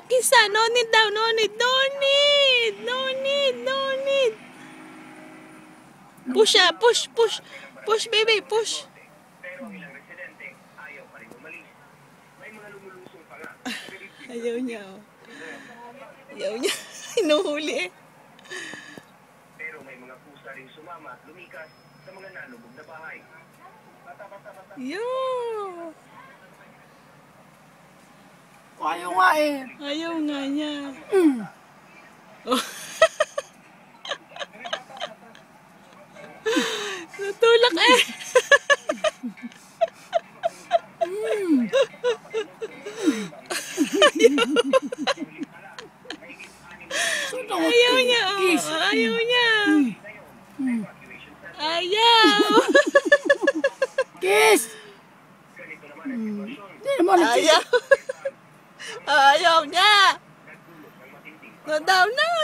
Kisa, no need daw, no need, no need, no need, no need. Push siya, push, push. Push, baby, push. Ayaw niya, oh. Ayaw niya. Hinuhuli eh. Pero may mga pusa rin sumama at lumikas sa mga nalubog na bahay. Yo! Ayaw nga eh. Ayaw nga niya. Oh. Natulak eh. Ayaw niya. Oh. Ayaw niya. Ayaw. Kiss! Ayaw. Ayaw niya. No daw na.